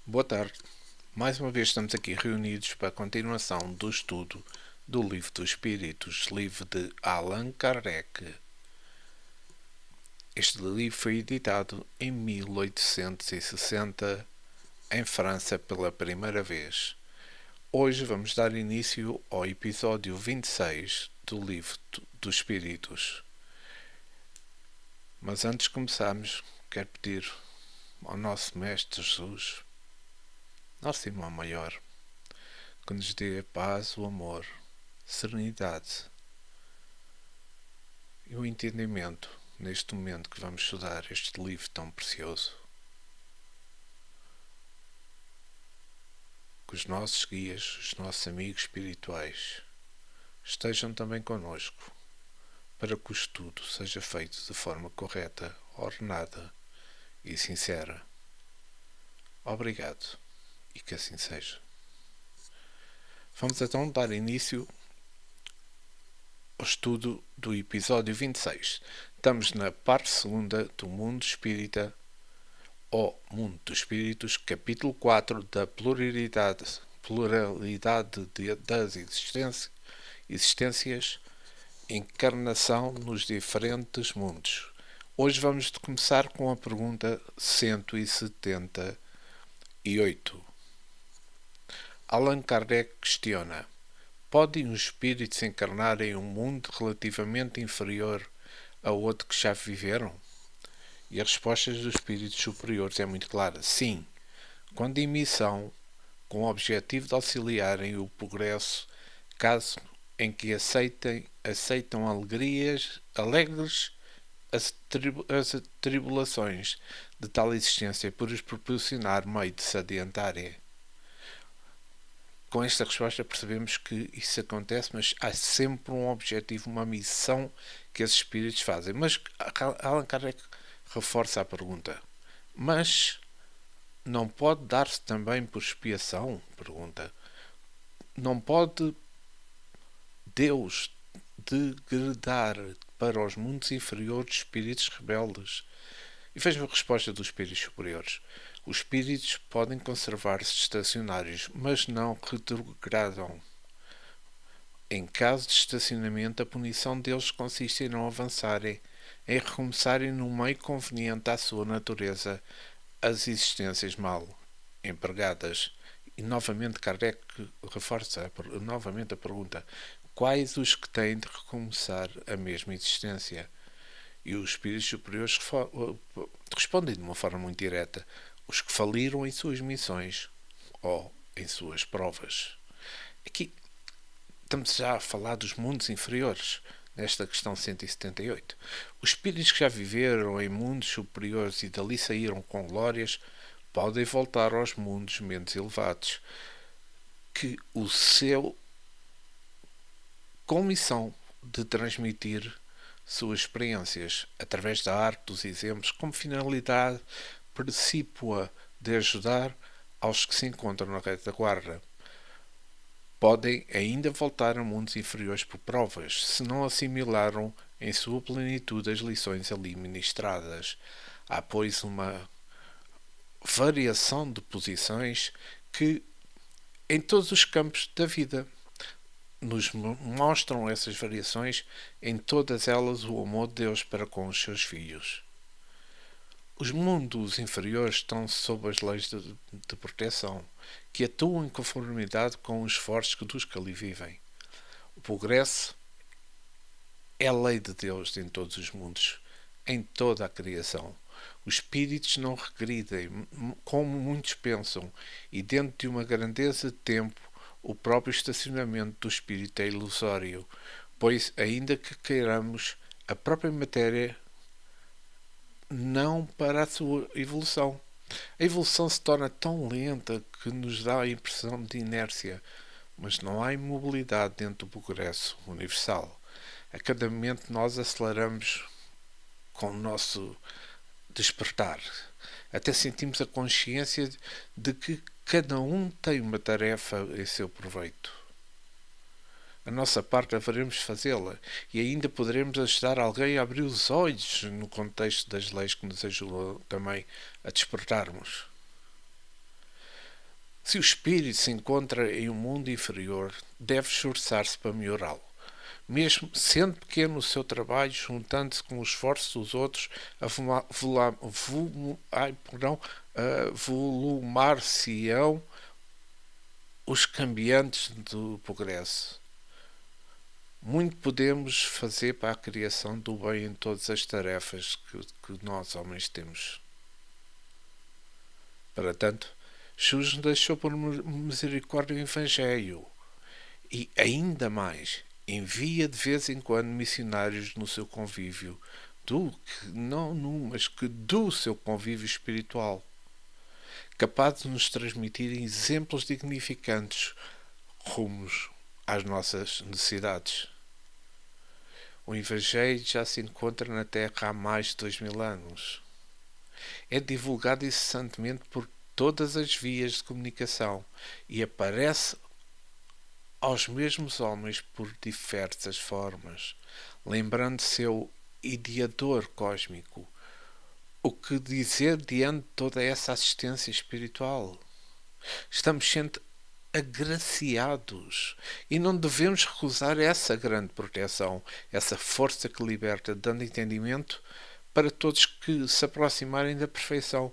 Boa tarde. Mais uma vez estamos aqui reunidos para a continuação do estudo do Livro dos Espíritos, livro de Allan Kardec. Este livro foi editado em 1860 em França pela primeira vez. Hoje vamos dar início ao episódio 26 do Livro dos Espíritos. Mas antes de começarmos, quero pedir ao nosso Mestre Jesus, nosso irmão maior, que nos dê a paz, o amor, serenidade e o entendimento neste momento que vamos estudar este livro tão precioso. Que os nossos guias, os nossos amigos espirituais, estejam também conosco, para que o estudo seja feito de forma correta, ordenada e sincera. Obrigado, e que assim seja. Vamos então dar início ao estudo do episódio 26. Estamos na parte segunda do Mundo Espírita, ou Mundo dos Espíritos, capítulo 4 da pluralidade das existências, encarnação nos diferentes mundos. Hoje vamos começar com a pergunta 178. Allan Kardec questiona: podem os espíritos encarnar em um mundo relativamente inferior a outro que já viveram? E a resposta dos espíritos superiores é muito clara: sim, quando em missão, com o objetivo de auxiliarem o progresso, caso em que aceitam alegres as tribulações de tal existência por os proporcionar meio de se adiantarem. Com esta resposta percebemos que isso acontece, mas há sempre um objetivo, uma missão que esses espíritos fazem. Mas Allan Kardec reforça a pergunta: mas não pode dar-se também por expiação? Pergunta. Não pode Deus degradar para os mundos inferiores espíritos rebeldes? E veja a resposta dos espíritos superiores: os espíritos podem conservar-se estacionários, mas não retrogradam. Em caso de estacionamento, a punição deles consiste em não avançarem, em recomeçarem no meio conveniente à sua natureza as existências mal empregadas. E novamente Kardec reforça novamente a pergunta: quais os que têm de recomeçar a mesma existência? E os espíritos superiores respondem de uma forma muito direta: os que faliram em suas missões ou em suas provas. Aqui estamos já a falar dos mundos inferiores, nesta questão 178. Os espíritos que já viveram em mundos superiores e dali saíram com glórias podem voltar aos mundos menos elevados, que o seu com missão de transmitir suas experiências através da arte dos exemplos, como finalidade precípua de ajudar aos que se encontram na retaguarda. Podem ainda voltar a mundos inferiores por provas, se não assimilaram em sua plenitude as lições ali ministradas. Há, pois, uma variação de posições que, em todos os campos da vida, nos mostram essas variações, em todas elas o amor de Deus para com os seus filhos. Os mundos inferiores estão sob as leis de proteção, que atuam em conformidade com os esforços dos que ali vivem. O progresso é a lei de Deus em todos os mundos, em toda a criação. Os espíritos não regridem, como muitos pensam, e dentro de uma grandeza de tempo, o próprio estacionamento do espírito é ilusório, pois, ainda que queiramos, a própria matéria não para a sua evolução. A evolução se torna tão lenta que nos dá a impressão de inércia, mas não há imobilidade dentro do progresso universal. A cada momento nós aceleramos com o nosso despertar. Até sentimos a consciência de que cada um tem uma tarefa em seu proveito. A nossa parte haveremos fazê-la e ainda poderemos ajudar alguém a abrir os olhos no contexto das leis que nos ajudam também a despertarmos. Se o espírito se encontra em um mundo inferior, deve esforçar-se para melhorá-lo. Mesmo sendo pequeno o seu trabalho, juntando-se com os esforços dos outros, volumar-se-ão os cambiantes do progresso. Muito podemos fazer para a criação do bem em todas as tarefas que nós, homens, temos. Para tanto, Jesus deixou por misericórdia o Evangelho e, ainda mais, envia de vez em quando missionários no seu convívio, do seu convívio espiritual, capaz de nos transmitir exemplos dignificantes rumos às nossas necessidades. O Evangelho já se encontra na Terra há mais de 2000 anos. É divulgado incessantemente por todas as vias de comunicação e aparece aos mesmos homens por diversas formas, lembrando seu ideador cósmico. O que dizer diante de toda essa assistência espiritual? Estamos sendo agraciados e não devemos recusar essa grande proteção, essa força que liberta, dando entendimento para todos que se aproximarem da perfeição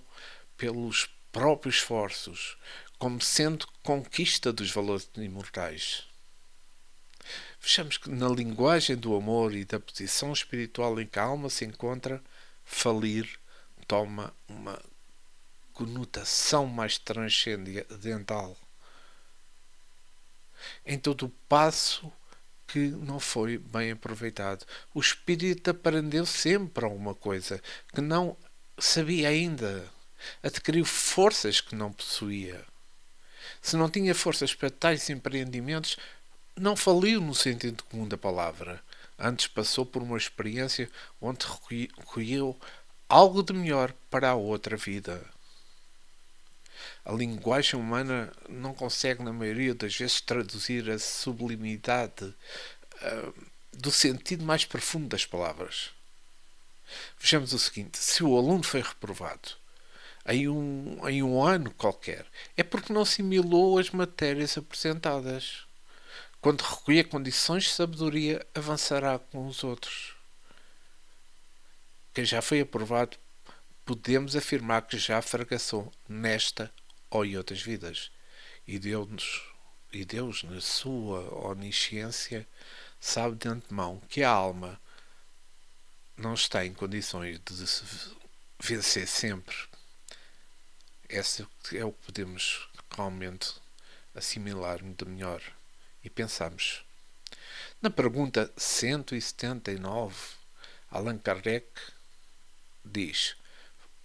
pelos próprios esforços, como sendo conquista dos valores imortais. Vejamos que na linguagem do amor e da posição espiritual em que a alma se encontra, falir toma uma conotação mais transcendental. Em todo o passo que não foi bem aproveitado, o espírito aprendeu sempre alguma coisa que não sabia ainda. Adquiriu forças que não possuía. Se não tinha forças para tais empreendimentos, não faliu no sentido comum da palavra. Antes passou por uma experiência onde recolheu algo de melhor para a outra vida. A linguagem humana não consegue, na maioria das vezes, traduzir a sublimidade do sentido mais profundo das palavras. Vejamos o seguinte: se o aluno foi reprovado em um ano qualquer, é porque não assimilou as matérias apresentadas. Quando recolher condições de sabedoria, avançará com os outros. Quem já foi aprovado, podemos afirmar que já fracassou nesta ou em outras vidas. E Deus, na sua onisciência, sabe de antemão que a alma não está em condições de se vencer sempre. Esse é o que podemos realmente assimilar de melhor. E pensamos. Na pergunta 179, Allan Kardec diz: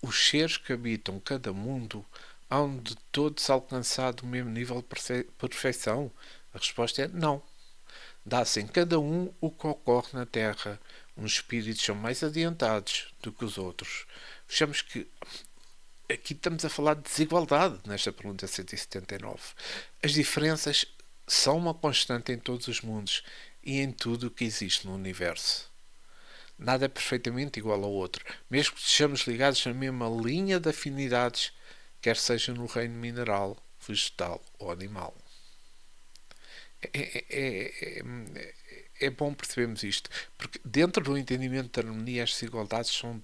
os seres que habitam cada mundo hão de todos alcançado o mesmo nível de perfeição? A resposta é não. Dá-se em cada um o que ocorre na Terra. Uns espíritos são mais adiantados do que os outros. Vejamos que aqui estamos a falar de desigualdade nesta pergunta 179. As diferenças são uma constante em todos os mundos e em tudo o que existe no universo. Nada é perfeitamente igual ao outro, mesmo que estejamos ligados na mesma linha de afinidades, quer seja no reino mineral, vegetal ou animal. É bom percebermos isto, porque dentro do entendimento da harmonia, as desigualdades são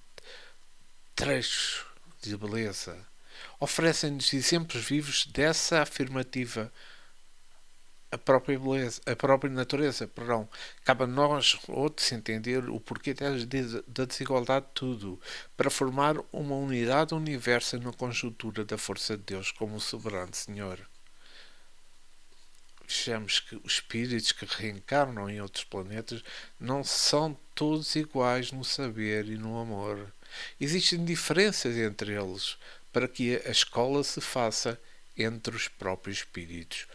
trechos de beleza. Oferecem-nos exemplos vivos dessa afirmativa. A própria beleza, a própria natureza, perdão. Cabe a nós outros entender o porquê da desigualdade de tudo, para formar uma unidade do universo na conjuntura da força de Deus como o soberano Senhor. Vejamos que os espíritos que reencarnam em outros planetas não são todos iguais no saber e no amor. Existem diferenças entre eles, para que a escola se faça entre os próprios espíritos,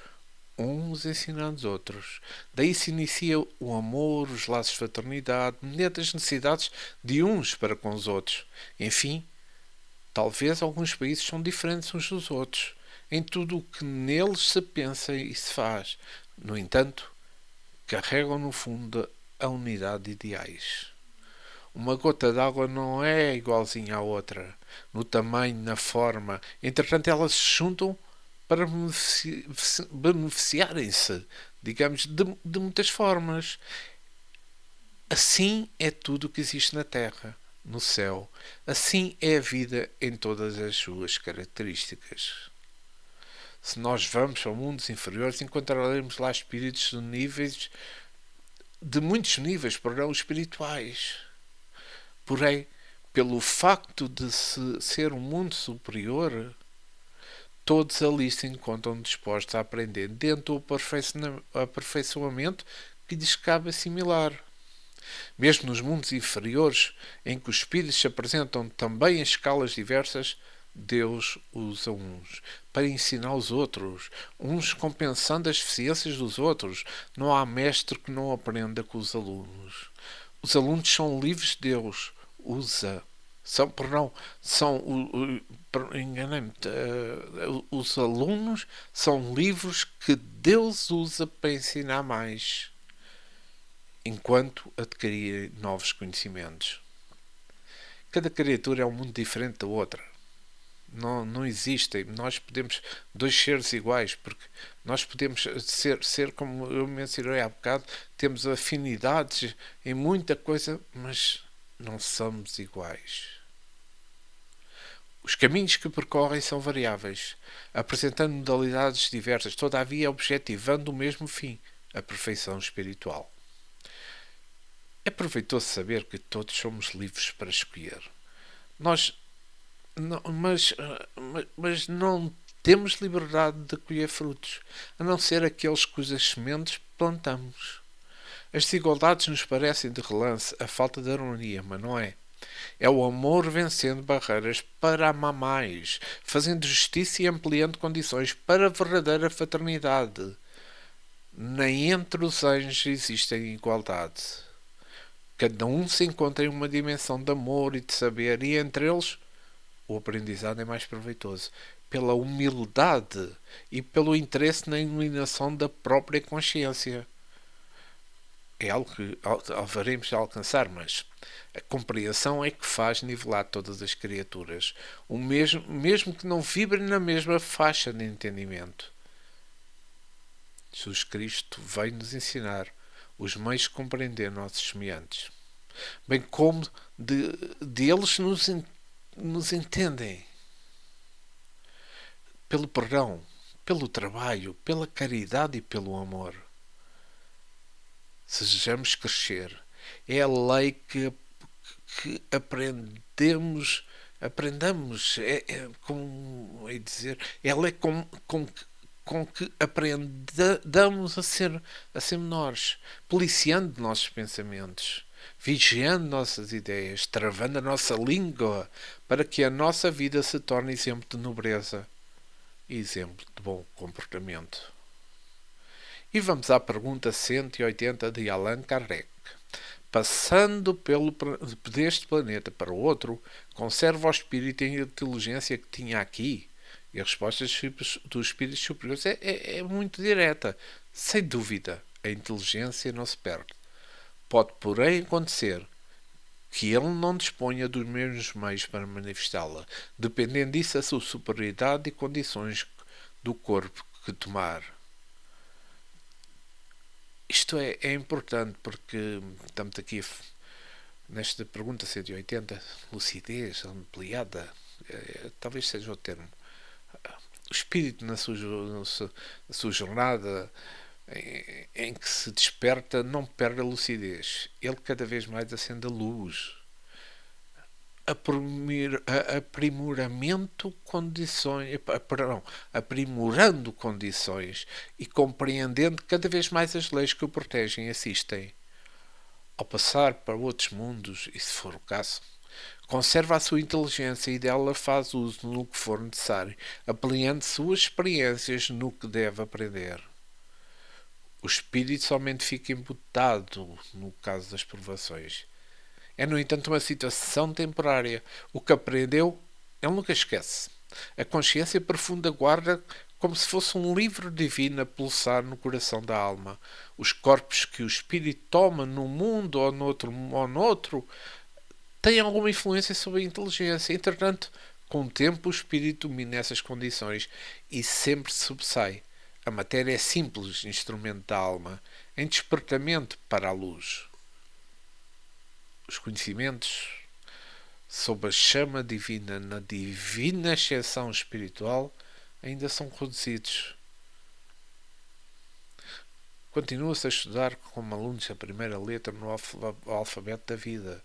uns ensinando os outros. Daí se inicia o amor, os laços de fraternidade, mediante as necessidades de uns para com os outros. Enfim, talvez alguns países são diferentes uns dos outros, em tudo o que neles se pensa e se faz. No entanto, carregam no fundo a unidade de ideais. Uma gota d'água não é igualzinha à outra, no tamanho, na forma. Entretanto, elas se juntam para beneficiarem-se, digamos, de muitas formas. Assim é tudo o que existe na Terra, no céu. Assim é a vida em todas as suas características. Se nós vamos a mundos inferiores, encontraremos lá espíritos de muitos níveis, porém espirituais. Porém, pelo facto de ser um mundo superior, todos ali se encontram dispostos a aprender dentro do aperfeiçoamento que lhes cabe assimilar. Mesmo nos mundos inferiores, em que os espíritos se apresentam também em escalas diversas, Deus usa uns para ensinar os outros, uns compensando as deficiências dos outros. Não há mestre que não aprenda com os alunos. Os alunos são livres de Deus. Enganei-me. Os alunos são livros que Deus usa para ensinar mais, enquanto adquirirem novos conhecimentos. Cada criatura é um mundo diferente da outra. Não existem. Nós podemos dois seres iguais, porque nós podemos ser como eu mencionei há bocado, temos afinidades em muita coisa, mas não somos iguais. Os caminhos que percorrem são variáveis, apresentando modalidades diversas, todavia objetivando o mesmo fim, a perfeição espiritual. É proveitoso saber que todos somos livres para escolher. Mas não temos liberdade de colher frutos, a não ser aqueles cujas sementes plantamos. As desigualdades nos parecem de relance a falta de harmonia, mas não é. É o amor vencendo barreiras para amar mais, fazendo justiça e ampliando condições para a verdadeira fraternidade. Nem entre os anjos existe igualdade. Cada um se encontra em uma dimensão de amor e de saber, e entre eles o aprendizado é mais proveitoso, pela humildade e pelo interesse na iluminação da própria consciência. É algo que haveremos de alcançar, mas a compreensão é que faz nivelar todas as criaturas, mesmo que não vibrem na mesma faixa de entendimento. Jesus Cristo veio nos ensinar os meios de compreender nossos semelhantes, bem como de eles nos entendem. Pelo perdão, pelo trabalho, pela caridade e pelo amor. Se desejamos crescer, é a lei que aprendamos, como é dizer, é a lei com que aprendamos a ser menores, policiando nossos pensamentos, vigiando nossas ideias, travando a nossa língua, para que a nossa vida se torne exemplo de nobreza e exemplo de bom comportamento. E vamos à pergunta 180 de Allan Kardec. Passando deste planeta para o outro, conserva o espírito e a inteligência que tinha aqui? E a resposta dos espíritos superiores é muito direta. Sem dúvida, a inteligência não se perde. Pode, porém, acontecer que ele não disponha dos mesmos meios para manifestá-la, dependendo disso a sua superioridade e condições do corpo que tomar. Isto é importante porque estamos aqui nesta pergunta 180, lucidez ampliada, talvez seja o termo. O espírito na sua jornada em que se desperta não perde a lucidez. Ele cada vez mais acende a luz. Aprimorando condições e compreendendo cada vez mais as leis que o protegem e assistem. Ao passar para outros mundos, e se for o caso, conserva a sua inteligência e dela faz uso no que for necessário, ampliando suas experiências no que deve aprender. O espírito somente fica embutado no caso das provações. É, no entanto, uma situação temporária. O que aprendeu, ele nunca esquece. A consciência profunda guarda como se fosse um livro divino a pulsar no coração da alma. Os corpos que o espírito toma num mundo ou noutro têm alguma influência sobre a inteligência. Entretanto, Com o tempo, o espírito domina essas condições e sempre sobressai. A matéria é simples instrumento da alma, em despertamento para a luz. Os conhecimentos sob a chama divina, na divina exceção espiritual, ainda são reduzidos. Continua-se a estudar como alunos a primeira letra no alfabeto da vida.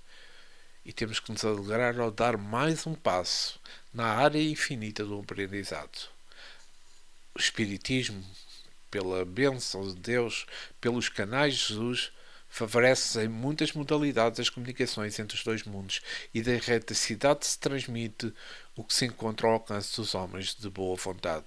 E temos que nos alegrar ao dar mais um passo na área infinita do aprendizado. O Espiritismo, pela bênção de Deus, pelos canais de Jesus, favorece em muitas modalidades as comunicações entre os dois mundos e da erraticidade se transmite o que se encontra ao alcance dos homens de boa vontade.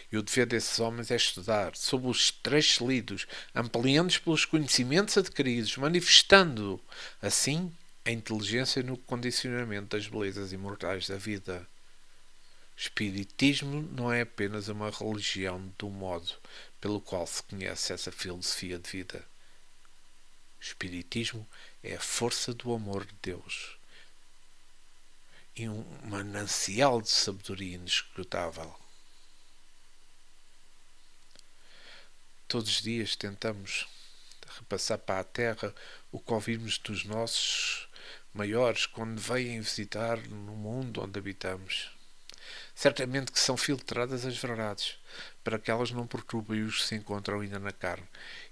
E o dever desses homens é estudar, sob os trechos lidos, ampliando-os pelos conhecimentos adquiridos, manifestando, assim, a inteligência no condicionamento das belezas imortais da vida. O Espiritismo não é apenas uma religião do modo pelo qual se conhece essa filosofia de vida. O Espiritismo é a força do amor de Deus e um manancial de sabedoria inesgotável. Todos os dias tentamos repassar para a Terra o que ouvimos dos nossos maiores quando vêm visitar no mundo onde habitamos. Certamente que são filtradas as verdades, para que elas não perturbem os que se encontram ainda na carne,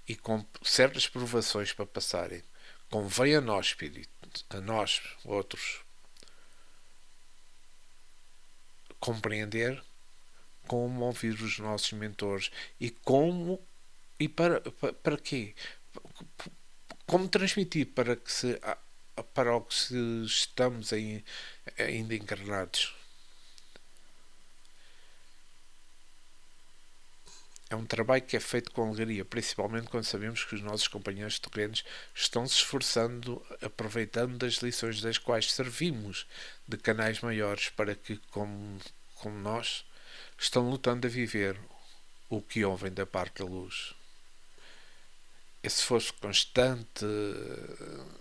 e com certas provações para passarem. Convém a nós, Espírito, a nós, outros, compreender como ouvir os nossos mentores e como e para quê? Como transmitir para o que estamos ainda encarnados? É um trabalho que é feito com alegria, principalmente quando sabemos que os nossos companheiros terrenos estão se esforçando, aproveitando das lições das quais servimos de canais maiores para que, como nós, estão lutando a viver o que ouvem da parte da luz. Esse esforço constante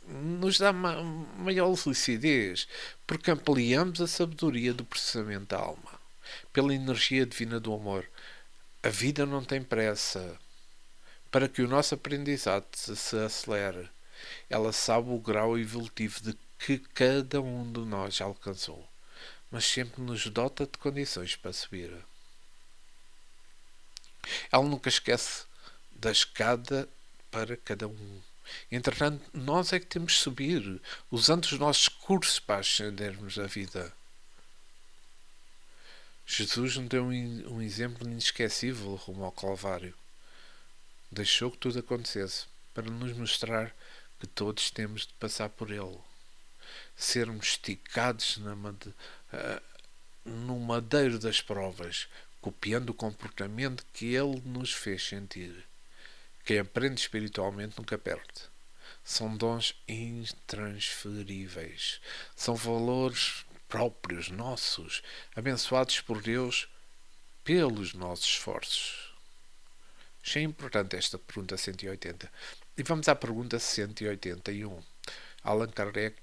nos dá maior lucidez, porque ampliamos a sabedoria do processamento da alma, pela energia divina do amor. A vida não tem pressa para que o nosso aprendizado se acelere. Ela sabe o grau evolutivo de que cada um de nós alcançou, mas sempre nos dota de condições para subir. Ela nunca esquece da escada para cada um. Entretanto, nós é que temos de subir, usando os nossos cursos para ascendermos a vida. Jesus nos deu um exemplo inesquecível rumo ao Calvário. Deixou que tudo acontecesse para nos mostrar que todos temos de passar por ele. Sermos esticados no madeiro das provas, copiando o comportamento que ele nos fez sentir. Quem aprende espiritualmente nunca perde. São dons intransferíveis. São valores próprios, nossos, abençoados por Deus pelos nossos esforços. Achei importante esta pergunta 180. E vamos à pergunta 181. Allan Kardec.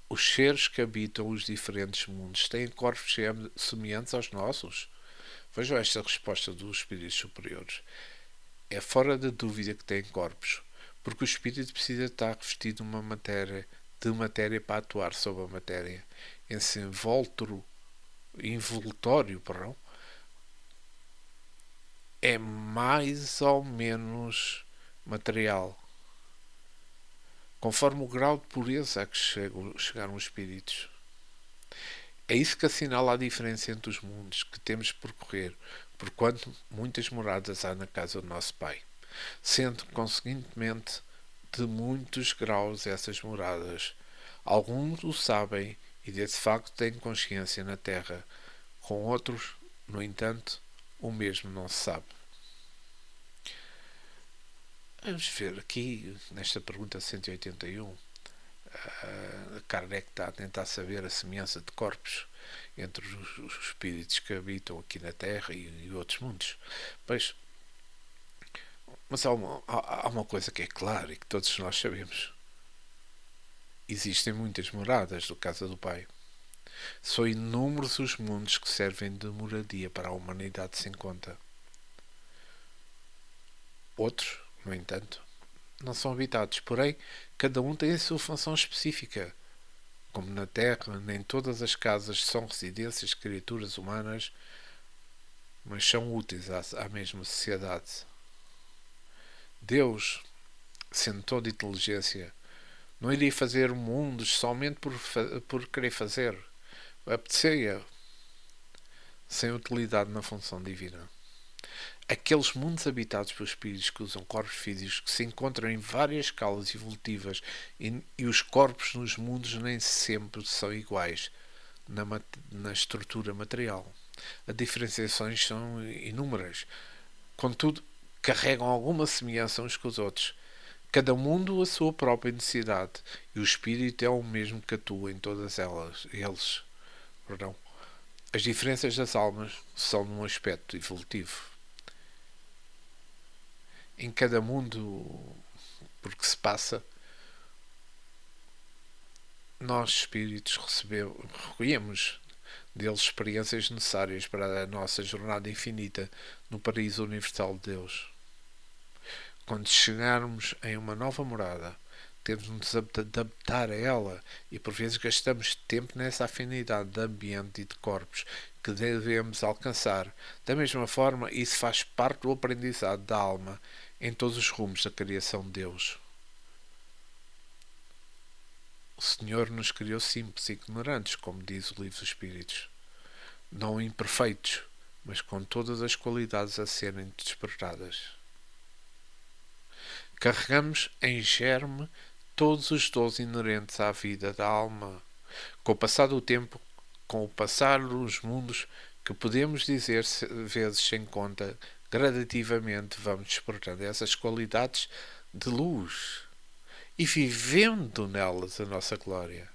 Os seres que habitam os diferentes mundos têm corpos semelhantes aos nossos? Vejam esta resposta dos espíritos superiores. É fora da dúvida que têm corpos, porque o espírito precisa estar revestido de matéria para atuar sobre a matéria. Esse envoltório, é mais ou menos material, conforme o grau de pureza a que chegaram os espíritos. É isso que assinala a diferença entre os mundos que temos de percorrer, porquanto muitas moradas há na casa do nosso Pai, sendo, consequentemente, de muitos graus essas moradas. Alguns o sabem e desse facto têm consciência na terra, com outros, no entanto, o mesmo não se sabe. Vamos ver aqui, nesta pergunta 181, Kardec está a tentar saber a semelhança de corpos entre os espíritos que habitam aqui na Terra e outros mundos. Mas há uma coisa que é clara e que todos nós sabemos. Existem muitas moradas do Casa do Pai. São inúmeros os mundos que servem de moradia para a humanidade sem conta. Outros, no entanto, não são habitados, porém, cada um tem a sua função específica. Como na Terra, nem todas as casas são residências de criaturas humanas, mas são úteis à mesma sociedade. Deus, sendo toda inteligência, não iria fazer mundos somente por querer fazer. Apetecia, sem utilidade na função divina. Aqueles mundos habitados por espíritos que usam corpos físicos que se encontram em várias escalas evolutivas e os corpos nos mundos nem sempre são iguais na estrutura material. As diferenciações são inúmeras. Contudo, carregam alguma semelhança uns com os outros. Cada mundo a sua própria necessidade, e o espírito é o mesmo que atua em todas eles. Perdão. As diferenças das almas são num aspecto evolutivo. Em cada mundo por que se passa, nós espíritos recolhemos deles experiências necessárias para a nossa jornada infinita no paraíso universal de Deus. Quando chegarmos em uma nova morada, temos de nos adaptar a ela e por vezes gastamos tempo nessa afinidade de ambiente e de corpos que devemos alcançar. Da mesma forma, isso faz parte do aprendizado da alma em todos os rumos da criação de Deus. O Senhor nos criou simples e ignorantes, como diz o Livro dos Espíritos, não imperfeitos, mas com todas as qualidades a serem despertadas. Carregamos em germe todos os dons inerentes à vida da alma. Com o passar do tempo, com o passar dos mundos, que podemos dizer vezes sem conta, gradativamente vamos despertando essas qualidades de luz e vivendo nelas a nossa glória.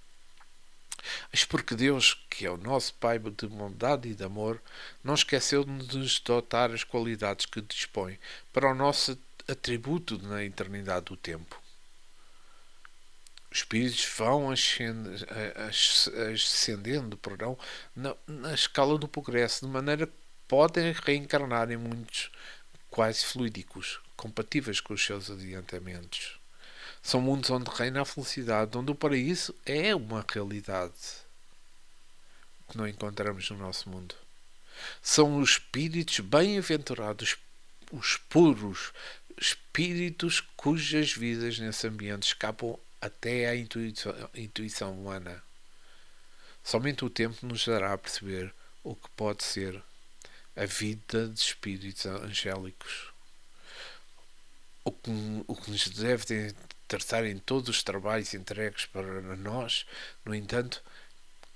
Mas porque Deus, que é o nosso Pai de bondade e de amor, não esqueceu de nos dotar as qualidades que dispõe para o nosso atributo na eternidade do tempo. Os espíritos vão ascendendo na escala do progresso, de maneira que podem reencarnar em muitos quase fluídicos, compatíveis com os seus adiantamentos. São mundos onde reina a felicidade, onde o paraíso é uma realidade que não encontramos no nosso mundo. São os espíritos bem-aventurados, os puros, espíritos cujas vidas nesse ambiente escapam até à intuição humana. Somente o tempo nos dará a perceber o que pode ser a vida de espíritos angélicos. O que nos deve tratar em todos os trabalhos entregues para nós, no entanto,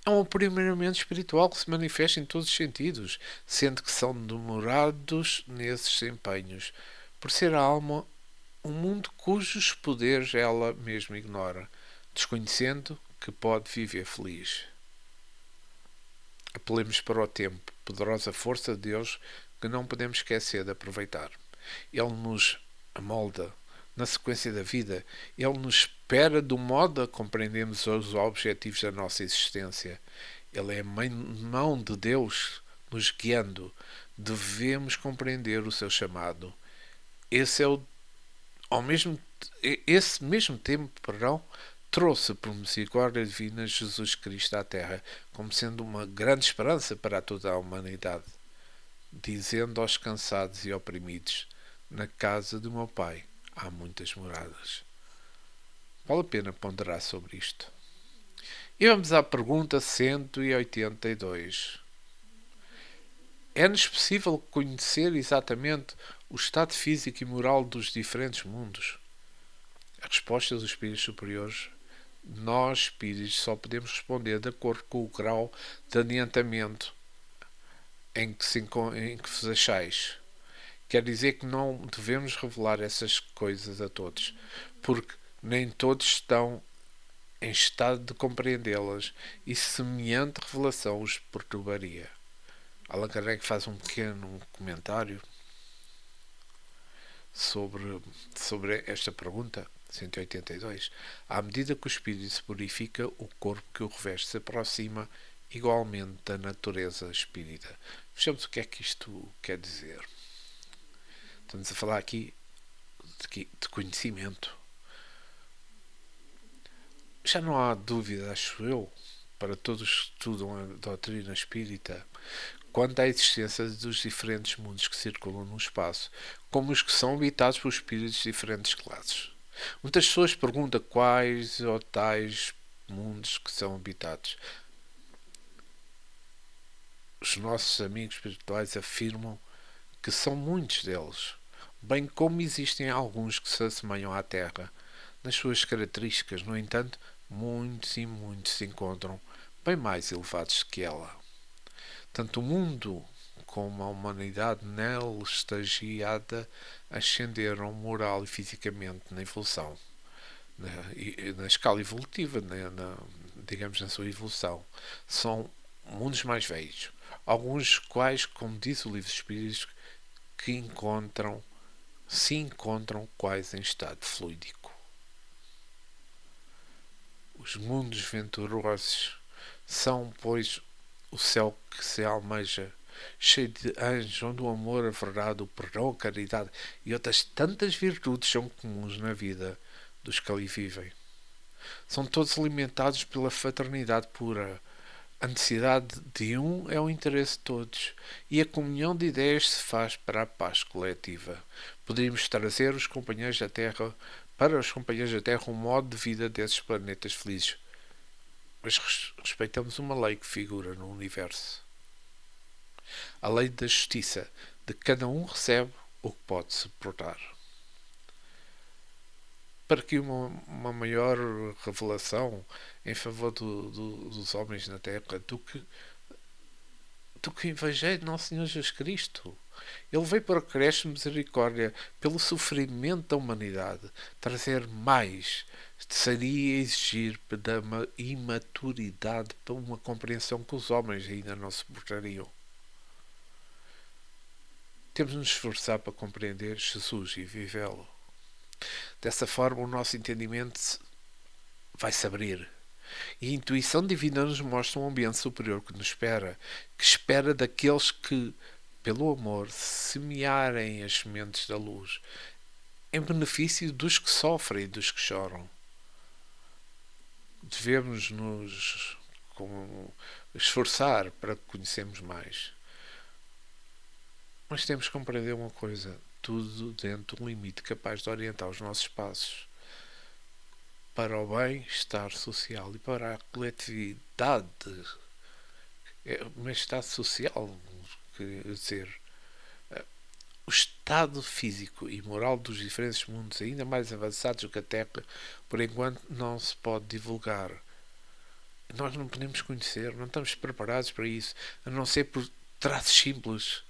é um aprimoramento espiritual que se manifesta em todos os sentidos, sendo que são demorados nesses empenhos, por ser a alma um mundo cujos poderes ela mesma ignora, desconhecendo que pode viver feliz. Apelemos para o tempo, poderosa força de Deus que não podemos esquecer de aproveitar. Ele nos amolda na sequência da vida. Ele nos espera do modo a compreendermos os objetivos da nossa existência. Ele é a mão de Deus nos guiando. Devemos compreender o seu chamado. Esse mesmo tempo, trouxe por misericórdia divina Jesus Cristo à Terra, como sendo uma grande esperança para toda a humanidade, dizendo aos cansados e oprimidos: na casa do meu Pai há muitas moradas. Vale a pena ponderar sobre isto. E vamos à pergunta 182. É-nos possível conhecer exatamente o estado físico e moral dos diferentes mundos? A resposta dos espíritos superiores: nós, espíritos, só podemos responder de acordo com o grau de adiantamento em que vos achais. Quer dizer que não devemos revelar essas coisas a todos, porque nem todos estão em estado de compreendê-las e semelhante revelação os perturbaria. Allan Kardec faz um pequeno comentário sobre esta pergunta. 182. À medida que o espírito se purifica, o corpo que o reveste se aproxima igualmente da natureza espírita. Vejamos o que é que isto quer dizer. Estamos a falar aqui de conhecimento. Já não há dúvida, acho eu, para todos que estudam a doutrina espírita, quanto à existência dos diferentes mundos que circulam no espaço, como os que são habitados por espíritos de diferentes classes. Muitas pessoas perguntam quais ou tais mundos que são habitados. Os nossos amigos espirituais afirmam que são muitos deles, bem como existem alguns que se assemelham à Terra nas suas características. No entanto, muitos e muitos se encontram bem mais elevados que ela. Tanto o mundo como a humanidade nele estagiada ascenderam moral e fisicamente na evolução, na escala evolutiva, digamos na sua evolução. São mundos mais velhos, alguns quais, como diz o livro dos Espíritos, que se encontram quase em estado fluídico. Os mundos venturosos são, pois, o céu que se almeja, cheio de anjos, onde o amor, a verdade, o perdão, a caridade e outras tantas virtudes são comuns na vida dos que ali vivem. São todos alimentados pela fraternidade pura. A necessidade de um é o interesse de todos, e a comunhão de ideias se faz para a paz coletiva. Poderíamos trazer os companheiros da Terra para os companheiros da Terra um modo de vida desses planetas felizes. Mas respeitamos uma lei que figura no universo. A lei da justiça, de que cada um recebe o que pode suportar. Para que uma maior revelação em favor dos homens na Terra do que o Evangelho de Nosso Senhor Jesus Cristo. Ele veio para crescer misericórdia pelo sofrimento da humanidade. Trazer mais seria exigir da imaturidade para uma compreensão que os homens ainda não suportariam. Temos de nos esforçar para compreender Jesus e vivê-lo. Dessa forma, o nosso entendimento vai se abrir. E a intuição divina nos mostra um ambiente superior que nos espera, que espera daqueles que, pelo amor, semearem as sementes da luz, em benefício dos que sofrem e dos que choram. Devemos nos esforçar para conhecermos mais. Mas temos que compreender uma coisa: tudo dentro de um limite capaz de orientar os nossos passos para o bem-estar social e para a coletividade. O bem-estar social, quer dizer, o estado físico e moral dos diferentes mundos ainda mais avançados do que a Terra, por enquanto não se pode divulgar. Nós não podemos conhecer, não estamos preparados para isso, a não ser por traços simples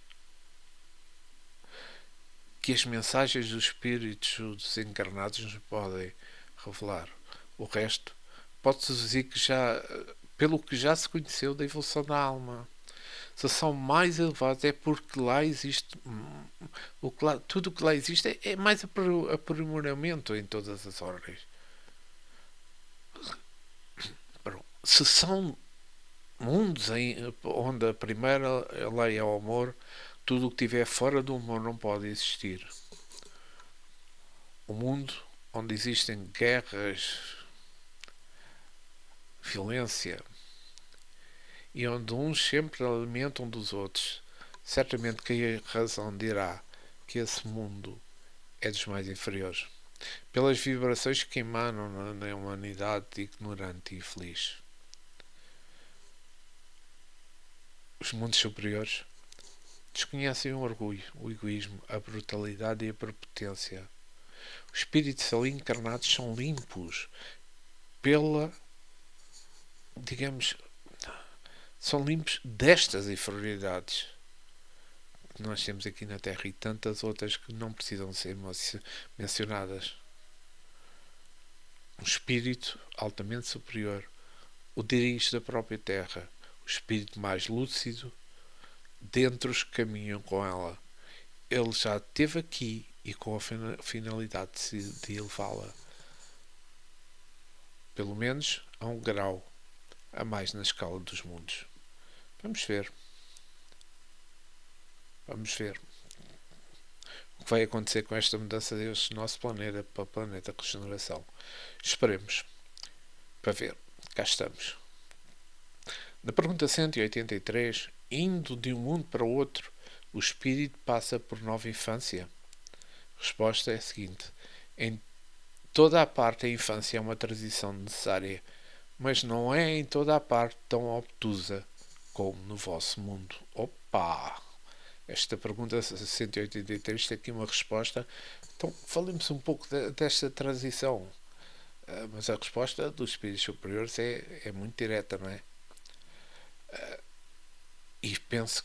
que as mensagens dos espíritos desencarnados nos podem revelar. O resto pode-se dizer que pelo que já se conheceu da evolução da alma. Se são mais elevados é porque lá existe tudo o que lá existe é mais aprimoramento em todas as ordens. Se são mundos onde a primeira lei é o amor, tudo o que estiver fora do amor não pode existir. O mundo onde existem guerras, violência, e onde uns sempre alimentam dos outros, certamente que a razão dirá que esse mundo é dos mais inferiores, pelas vibrações que emanam na humanidade ignorante e infeliz. Os mundos superiores desconhecem o orgulho, o egoísmo, a brutalidade e a prepotência. Os espíritos ali encarnados são limpos são limpos destas inferioridades que nós temos aqui na Terra e tantas outras que não precisam ser mencionadas. Um espírito altamente superior, o dirige da própria Terra, o espírito mais lúcido dentre os que caminham com ela. Ele já esteve aqui e com a finalidade de elevá-la. pelo menos a um grau a mais na escala dos mundos. Vamos ver. Vamos ver o que vai acontecer com esta mudança deste nosso planeta para o planeta de regeneração. Esperemos para ver. Cá estamos. Na pergunta 183, indo de um mundo para o outro, o espírito passa por nova infância? A resposta é a seguinte: em toda a parte a infância é uma transição necessária, mas não é em toda a parte tão obtusa como no vosso mundo. Opa! Esta pergunta 183 tem aqui uma resposta. Então, falemos um pouco desta transição. Mas a resposta dos espíritos superiores é muito direta, não é? E penso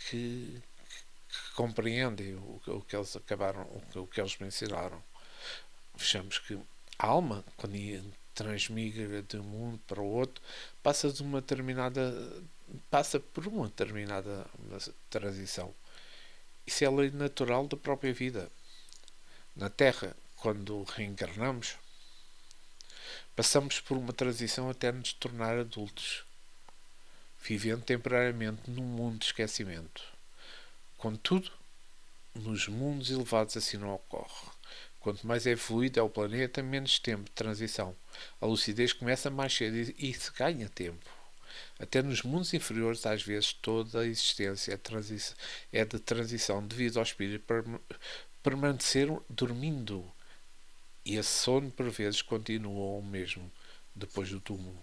que compreendem o que eles acabaram, o que eles mencionaram. Vejamos que a alma, quando transmigra de um mundo para o outro, passa por uma determinada transição. Isso é a lei natural da própria vida. Na Terra, quando reencarnamos, passamos por uma transição até nos tornar adultos, vivendo temporariamente num mundo de esquecimento. Contudo, nos mundos elevados assim não ocorre. Quanto mais evoluído é o planeta, menos tempo de transição. A lucidez começa mais cedo e se ganha tempo. Até nos mundos inferiores, às vezes, toda a existência é de transição devido ao espírito permanecer dormindo. E esse sono, por vezes, continua o mesmo depois do túmulo.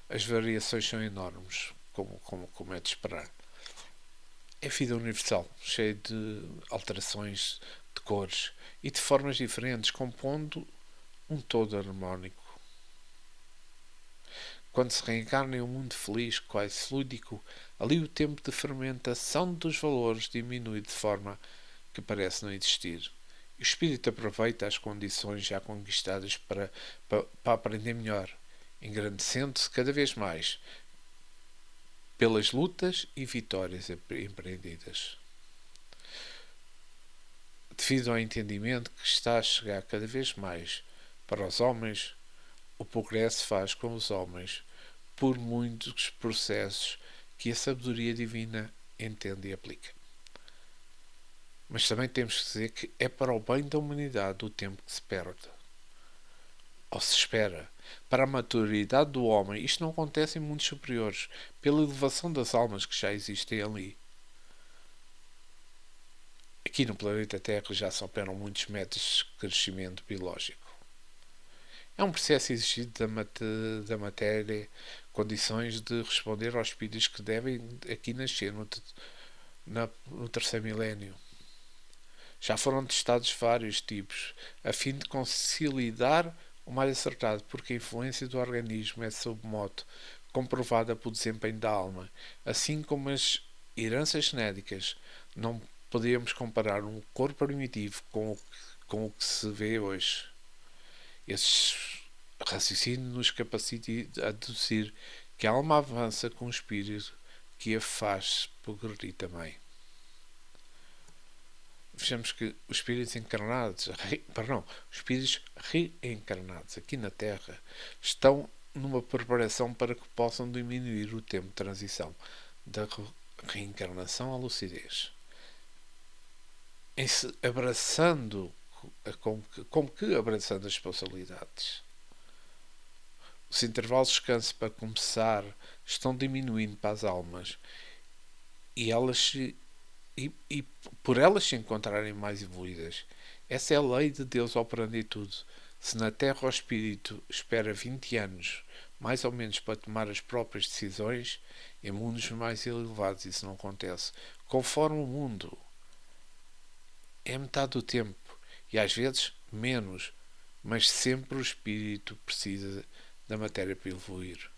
As variações são enormes, como é de esperar. É vida universal, cheia de alterações de cores e de formas diferentes, compondo um todo harmónico. Quando se reencarna em um mundo feliz, quase lúdico, ali o tempo de fermentação dos valores diminui de forma que parece não existir. O espírito aproveita as condições já conquistadas para aprender melhor, engrandecendo-se cada vez mais pelas lutas e vitórias empreendidas. Devido ao entendimento que está a chegar cada vez mais para os homens, o progresso faz com os homens por muitos processos que a sabedoria divina entende e aplica. Mas também temos que dizer que é para o bem da humanidade o tempo que se perde, ou se espera. Para a maturidade do homem, isto não acontece em mundos superiores, pela elevação das almas que já existem ali. Aqui no planeta Terra já se operam muitos métodos de crescimento biológico. É um processo exigido da matéria, condições de responder aos espíritos que devem aqui nascer no terceiro milénio. Já foram testados vários tipos, a fim de conciliar o mais acertado, porque a influência do organismo é sob modo comprovada pelo desempenho da alma, assim como as heranças genéticas. Não podemos comparar um corpo primitivo com o que se vê hoje. Esse raciocínio nos capacita a deduzir que a alma avança com o espírito que a faz progredir também. Vejamos que os espíritos os espíritos reencarnados aqui na Terra estão numa preparação para que possam diminuir o tempo de transição da reencarnação à lucidez, em se abraçando como que abraçando as responsabilidades. Os intervalos de descanso para começar estão diminuindo para as almas e por elas se encontrarem mais evoluídas. Essa é a lei de Deus operando em tudo. Se na Terra o espírito espera 20 anos, mais ou menos, para tomar as próprias decisões, em mundos mais elevados isso não acontece. Conforme o mundo é metade do tempo, e às vezes menos, mas sempre o espírito precisa da matéria para evoluir.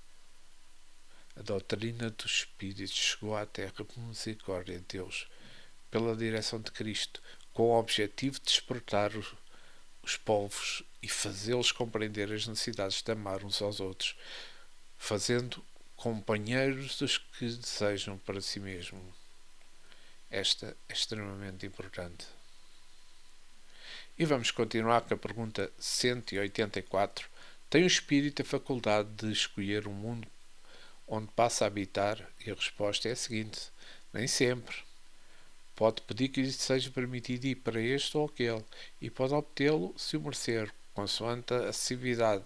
A doutrina dos espíritos chegou à Terra por misericórdia de Deus, pela direção de Cristo, com o objetivo de despertar os povos e fazê-los compreender as necessidades de amar uns aos outros, fazendo companheiros dos que desejam para si mesmo. Esta é extremamente importante. E vamos continuar com a pergunta 184. Tem o espírito a faculdade de escolher um mundo onde passa a habitar? E a resposta é a seguinte: nem sempre. Pode pedir que lhe seja permitido ir para este ou aquele, e pode obtê-lo se o merecer, consoante a acessibilidade,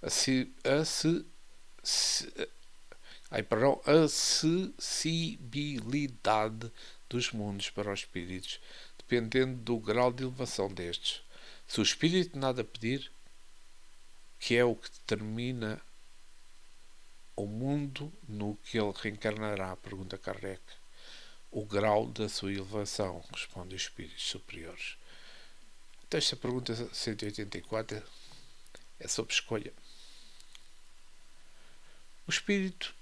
acessibilidade dos mundos para os espíritos, dependendo do grau de elevação destes. Se o espírito nada pedir, que é o que determina o mundo no que ele reencarnará, pergunta Kardec. O grau da sua elevação, responde os espíritos superiores. Então esta pergunta 184 é sobre escolha. O espírito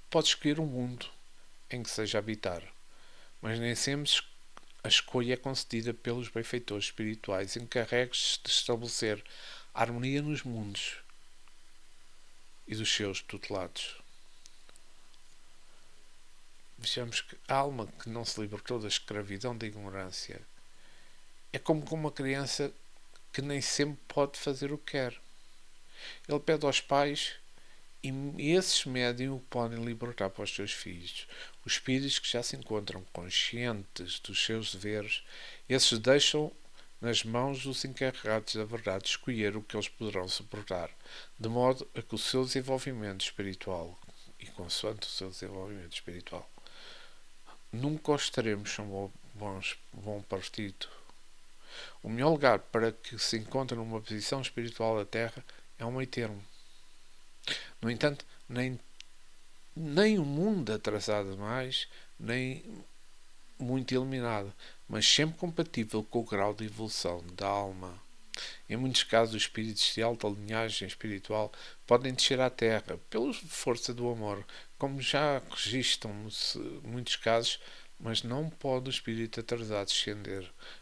pode escolher um mundo em que seja habitar, mas nem sempre a escolha é concedida pelos benfeitores espirituais encarregues de estabelecer a harmonia nos mundos e dos seus tutelados. Vejamos que a alma que não se libertou da escravidão da ignorância é como uma criança que nem sempre pode fazer o que quer. Ele pede aos pais e esses médium o podem libertar para os seus filhos. Os espíritos que já se encontram conscientes dos seus deveres, esses deixam nas mãos dos encarregados da verdade escolher o que eles poderão suportar, de modo a que o seu desenvolvimento espiritual, e consoante o seu desenvolvimento espiritual, nunca os teremos são bom partido. O melhor lugar para que se encontre numa posição espiritual da Terra é um meio termo. No entanto, nem um mundo atrasado demais, nem muito eliminado, mas sempre compatível com o grau de evolução da alma. Em muitos casos, os espíritos de alta linhagem espiritual podem descer à Terra pela força do amor, como já registram-se muitos casos, mas não pode o espírito atrasado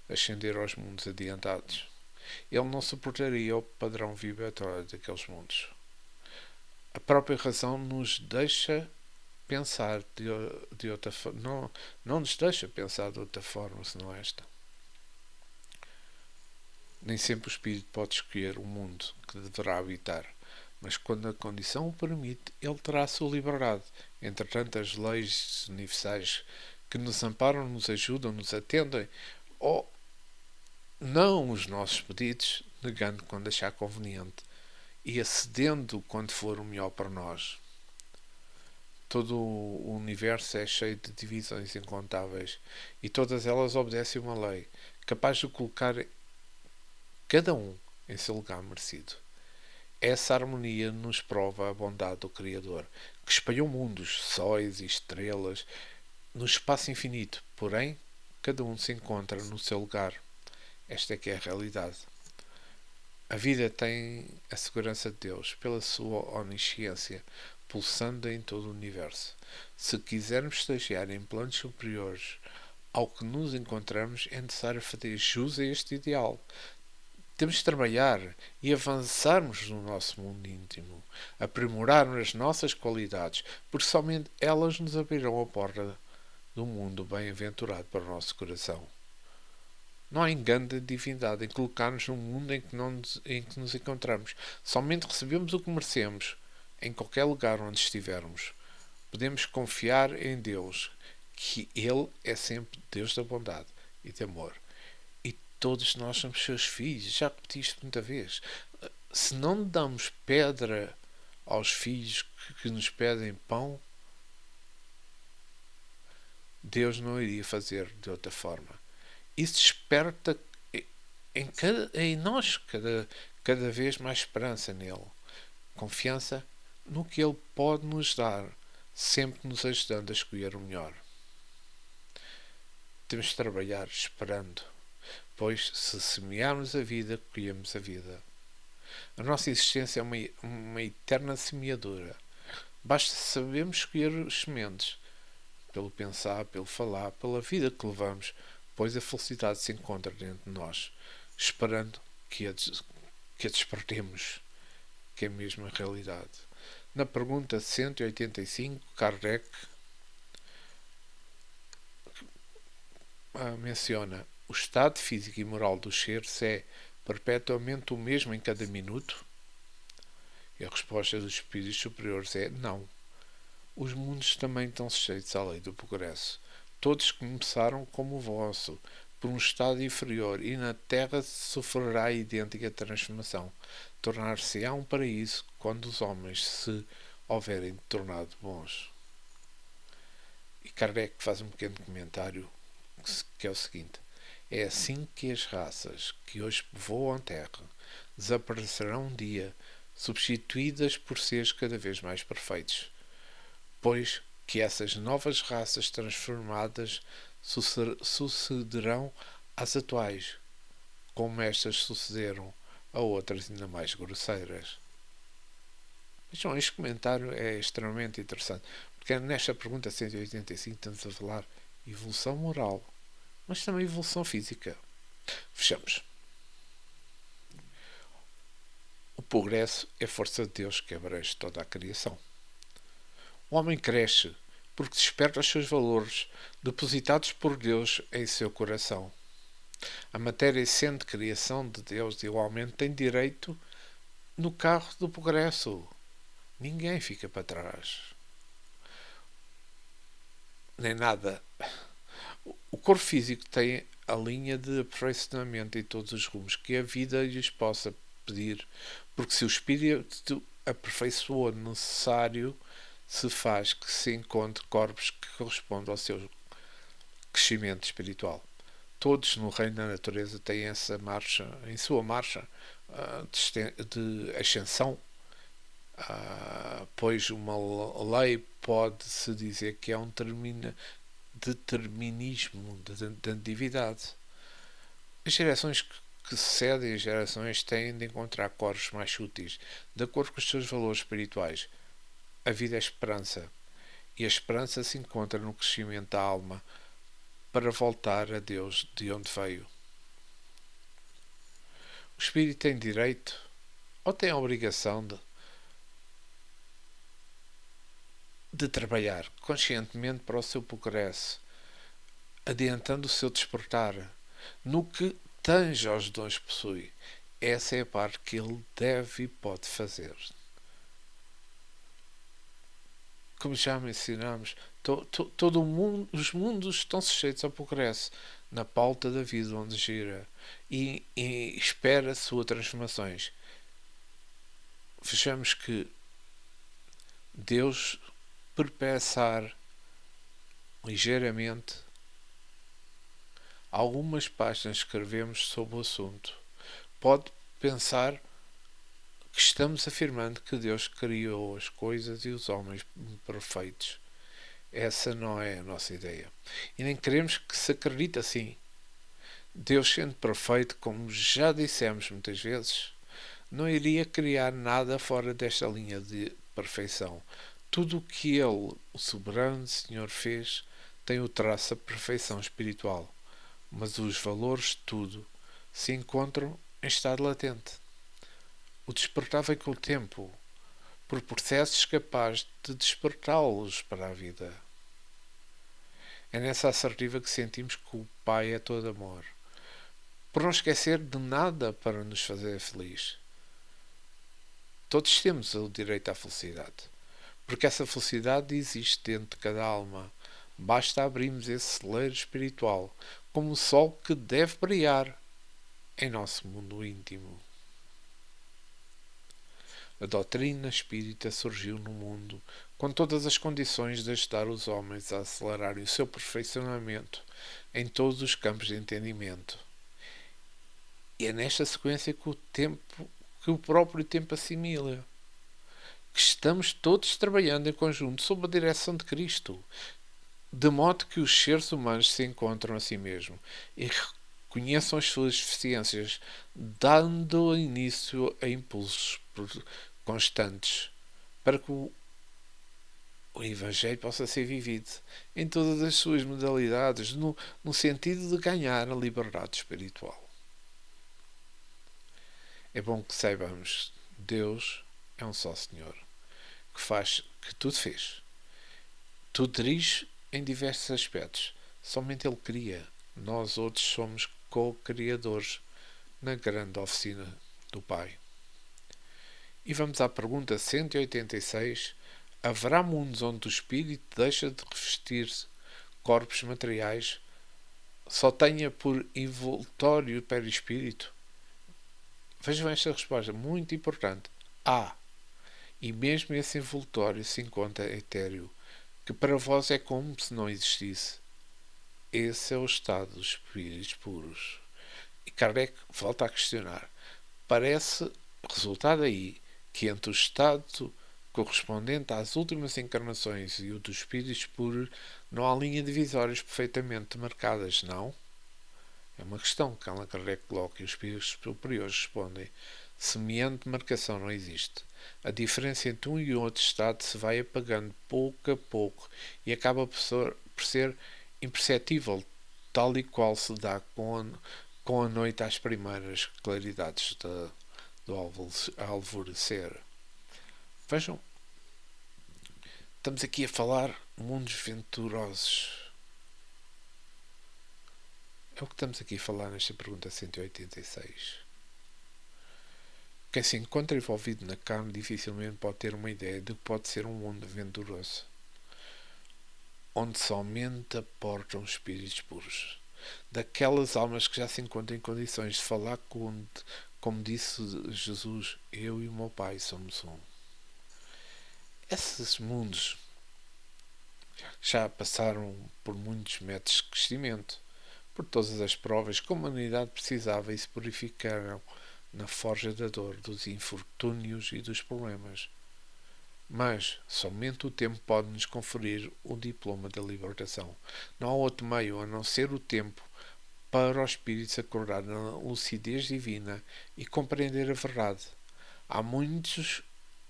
ascender aos mundos adiantados. Ele não suportaria o padrão vibratório daqueles mundos. A própria razão nos deixa pensar de outra forma, não nos deixa pensar de outra forma senão esta. Nem sempre o espírito pode escolher o mundo que deverá habitar, mas quando a condição o permite, ele terá a sua liberdade. Entretanto, as leis universais que nos amparam, nos ajudam, nos atendem, ou não os nossos pedidos, negando quando achar conveniente e acedendo quando for o melhor para nós. Todo o universo é cheio de divisões incontáveis e todas elas obedecem uma lei, capaz de colocar cada um em seu lugar merecido. Essa harmonia nos prova a bondade do Criador, que espalhou mundos, sóis e estrelas no espaço infinito, porém, cada um se encontra no seu lugar. Esta é que é a realidade. A vida tem a segurança de Deus, pela sua onisciência, pulsando em todo o universo. Se quisermos estagiar em planos superiores ao que nos encontramos, é necessário fazer jus a este ideal. Temos de trabalhar e avançarmos no nosso mundo íntimo, aprimorarmos as nossas qualidades, porque somente elas nos abrirão a porta do mundo bem-aventurado para o nosso coração. Não há engano da divindade em colocar-nos num mundo em que nos encontramos. Somente recebemos o que merecemos, em qualquer lugar onde estivermos. Podemos confiar em Deus, que Ele é sempre Deus da bondade e de amor. Todos nós somos seus filhos, já repeti isto muita vez. Se não damos pedra aos filhos que nos pedem pão, Deus não iria fazer de outra forma. Isso desperta em nós cada vez mais esperança nele, confiança no que ele pode nos dar, sempre nos ajudando a escolher o melhor. Temos de trabalhar esperando, pois se semearmos a vida, colhemos a vida. A nossa existência é uma eterna semeadura. Basta sabermos escolher as sementes, pelo pensar, pelo falar, pela vida que levamos, pois a felicidade se encontra dentro de nós, esperando que a despertemos, que é mesmo a realidade. Na pergunta 185, Kardec menciona: o estado físico e moral dos seres é perpetuamente o mesmo em cada minuto? E a resposta dos espíritos superiores é não. Os mundos também estão sujeitos à lei do progresso. Todos começaram como o vosso, por um estado inferior, e na Terra sofrerá a idêntica transformação. Tornar-se-á um paraíso quando os homens se houverem tornado bons. E Kardec faz um pequeno comentário, que é o seguinte: é assim que as raças que hoje povoam a Terra desaparecerão um dia, substituídas por seres cada vez mais perfeitos, pois que essas novas raças transformadas sucederão às atuais, como estas sucederam a outras ainda mais grosseiras. Vejam, este comentário é extremamente interessante, porque nesta pergunta 185 estamos a falar evolução moral, mas também evolução física. Fechamos. O progresso é a força de Deus que abrange toda a criação. O homem cresce porque desperta os seus valores depositados por Deus em seu coração. A matéria, sendo criação de Deus, igualmente tem direito no carro do progresso. Ninguém fica para trás. Nem nada. O corpo físico tem a linha de aperfeiçoamento em todos os rumos que a vida lhes possa pedir, porque se o espírito aperfeiçoou necessário, se faz que se encontre corpos que correspondam ao seu crescimento espiritual. Todos no reino da natureza têm essa marcha, em sua marcha de ascensão, pois uma lei pode-se dizer que é um determinismo da atividade. As gerações que sucedem as gerações têm de encontrar corpos mais úteis, de acordo com os seus valores espirituais. A vida é esperança, e a esperança se encontra no crescimento da alma para voltar a Deus de onde veio. O espírito tem direito ou tem a obrigação de trabalhar conscientemente para o seu progresso, adiantando o seu despertar no que tange aos dons que possui. Essa é a parte que ele deve e pode fazer. Como já mencionámos, todo o mundo, os mundos estão sujeitos ao progresso na pauta da vida onde gira e espera suas transformações. Vejamos que Deus, por pensar ligeiramente, algumas páginas escrevemos sobre o assunto, pode pensar que estamos afirmando que Deus criou as coisas e os homens perfeitos. Essa não é a nossa ideia. E nem queremos que se acredite assim. Deus, sendo perfeito, como já dissemos muitas vezes, não iria criar nada fora desta linha de perfeição. Tudo o que Ele, o soberano Senhor, fez tem o traço da perfeição espiritual, mas os valores de tudo se encontram em estado latente. O despertar vem com o tempo, por processos capazes de despertá-los para a vida. É nessa assertiva que sentimos que o Pai é todo amor, por não esquecer de nada para nos fazer feliz. Todos temos o direito à felicidade, porque essa felicidade existe dentro de cada alma. Basta abrirmos esse celeiro espiritual, como o sol que deve brilhar em nosso mundo íntimo. A doutrina espírita surgiu no mundo com todas as condições de ajudar os homens a acelerarem o seu perfeccionamento em todos os campos de entendimento. E é nesta sequência que o próprio tempo assimila. Que estamos todos trabalhando em conjunto sob a direção de Cristo, de modo que os seres humanos se encontram a si mesmos e reconheçam as suas deficiências, dando início a impulsos constantes para que o Evangelho possa ser vivido em todas as suas modalidades, no sentido de ganhar a liberdade espiritual. É bom que saibamos, Deus é um só Senhor, que tudo fez. Tudo dirige em diversos aspectos. Somente Ele cria. Nós outros somos co-criadores na grande oficina do Pai. E vamos à pergunta 186. Haverá mundos onde o espírito deixa de revestir corpos materiais, só tenha por envoltório perispírito? Vejam esta resposta, muito importante. E mesmo esse envoltório se encontra etéreo, que para vós é como se não existisse. Esse é o estado dos espíritos puros. E Kardec volta a questionar. Parece resultar daí que entre o estado correspondente às últimas encarnações e o dos espíritos puros não há linha divisórias perfeitamente marcadas, não? É uma questão que Allan Kardec coloca e os espíritos superiores respondem. Semelhante marcação não existe. A diferença entre um e outro estado se vai apagando pouco a pouco e acaba por ser imperceptível, tal e qual se dá com a noite às primeiras claridades do alvorecer. Vejam, estamos aqui a falar mundos venturosos. É o que estamos aqui a falar nesta pergunta 186. Quem se encontra envolvido na carne dificilmente pode ter uma ideia do que pode ser um mundo venturoso, onde somente aportam espíritos puros, daquelas almas que já se encontram em condições de falar como disse Jesus, eu e o meu Pai somos um. Esses mundos já passaram por muitos métodos de crescimento, por todas as provas que a humanidade precisava e se purificaram na forja da dor, dos infortúnios e dos problemas. Mas somente o tempo pode nos conferir o diploma da libertação. Não há outro meio a não ser o tempo para o espírito se acordar na lucidez divina e compreender a verdade. Há muitos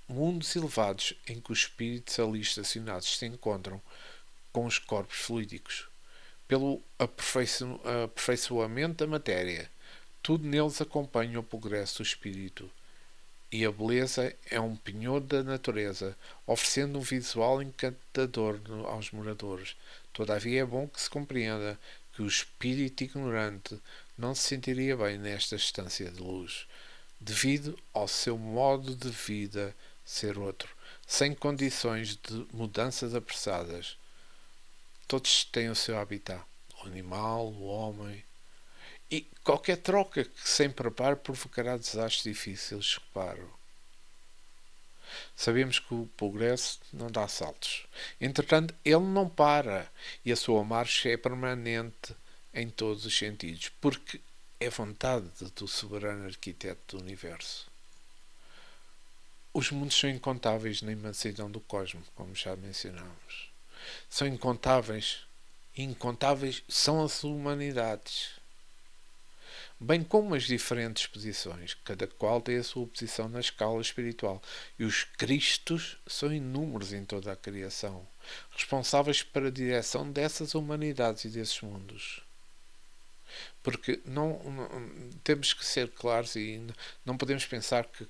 mundos elevados em que os espíritos ali estacionados se encontram com os corpos fluídicos. Pelo aperfeiçoamento da matéria, tudo neles acompanha o progresso do espírito. E a beleza é um penhor da natureza, oferecendo um visual encantador aos moradores. Todavia é bom que se compreenda que o espírito ignorante não se sentiria bem nesta estância de luz, devido ao seu modo de vida ser outro, sem condições de mudanças apressadas. Todos têm o seu habitat, o animal, o homem, e qualquer troca que sem preparo provocará desastres difíceis, reparo. Sabemos que o progresso não dá saltos. Entretanto, ele não para e a sua marcha é permanente em todos os sentidos, porque é vontade do soberano arquiteto do universo. Os mundos são incontáveis na imensidão do cosmos, como já mencionámos. São incontáveis, e incontáveis são as humanidades. Bem como as diferentes posições, cada qual tem a sua posição na escala espiritual, e os Cristos são inúmeros em toda a criação, responsáveis para a direção dessas humanidades e desses mundos. Porque não temos que ser claros e não podemos pensar que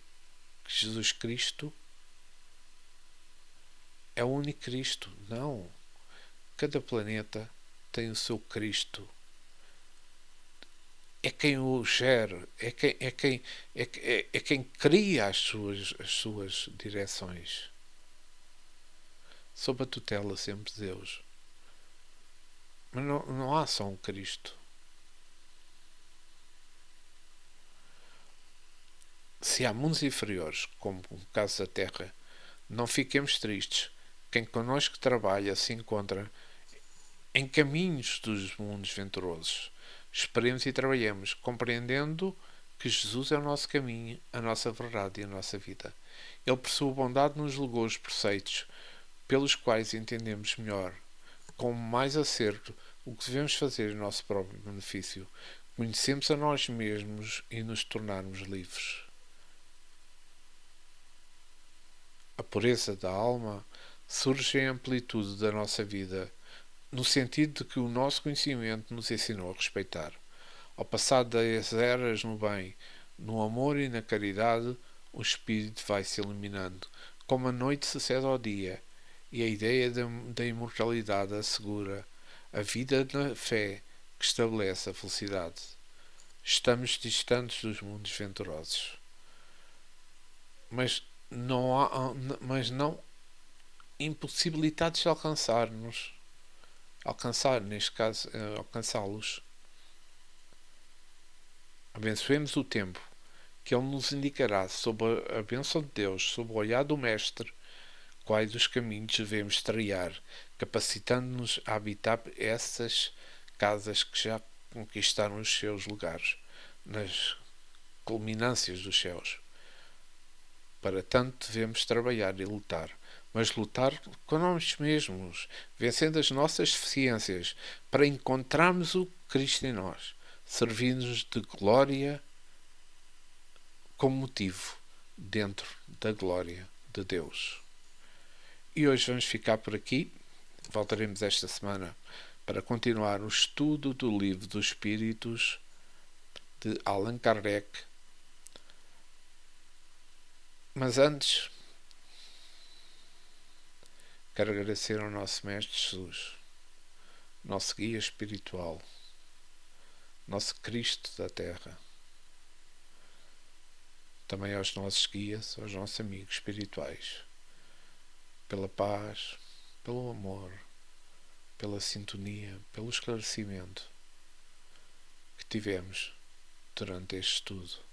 Jesus Cristo é o único Cristo. Não. Cada planeta tem o seu Cristo. É quem o gera, é quem cria as suas direções. Sob a tutela sempre de Deus. Mas não há só um Cristo. Se há mundos inferiores, como o caso da Terra, não fiquemos tristes. Quem connosco trabalha se encontra em caminhos dos mundos venturosos. Esperemos e trabalhemos, compreendendo que Jesus é o nosso caminho, a nossa verdade e a nossa vida. Ele, por sua bondade, nos legou os preceitos pelos quais entendemos melhor, com mais acerto, o que devemos fazer em nosso próprio benefício. Conhecemos a nós mesmos e nos tornarmos livres. A pureza da alma surge em amplitude da nossa vida, no sentido de que o nosso conhecimento nos ensinou a respeitar. Ao passar das eras no bem, no amor e na caridade, o espírito vai se eliminando, como a noite sucede ao dia, e a ideia da imortalidade assegura a vida na fé que estabelece a felicidade. Estamos distantes dos mundos venturosos, mas não impossibilitados de alcançar, neste caso, alcançá-los. Abençoemos o tempo que Ele nos indicará sob a bênção de Deus, sob o olhar do Mestre, quais os caminhos devemos trilhar, capacitando-nos a habitar essas casas que já conquistaram os seus lugares, nas culminâncias dos céus. Para tanto devemos trabalhar e lutar, mas lutar com nós mesmos, vencendo as nossas deficiências, para encontrarmos o Cristo em nós, servindo-nos de glória como motivo dentro da glória de Deus. E hoje vamos ficar por aqui. Voltaremos esta semana para continuar o estudo do Livro dos Espíritos de Allan Kardec. Mas antes, quero agradecer ao nosso Mestre Jesus, nosso guia espiritual, nosso Cristo da Terra. Também aos nossos guias, aos nossos amigos espirituais, pela paz, pelo amor, pela sintonia, pelo esclarecimento que tivemos durante este estudo.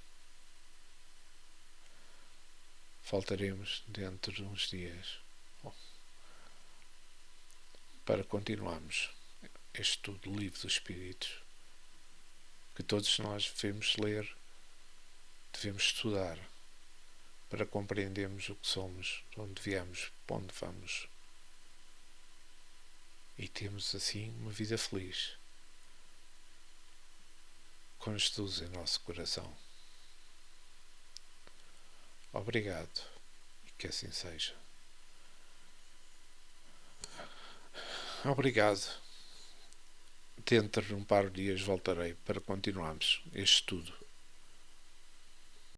Voltaremos dentro de uns dias para continuarmos este estudo do Livro dos Espíritos, que todos nós devemos ler, devemos estudar, para compreendermos o que somos, de onde viemos, para onde vamos, e termos assim uma vida feliz, com Jesus em nosso coração. Obrigado, e que assim seja. Obrigado. Dentro de um par de dias voltarei para continuarmos este estudo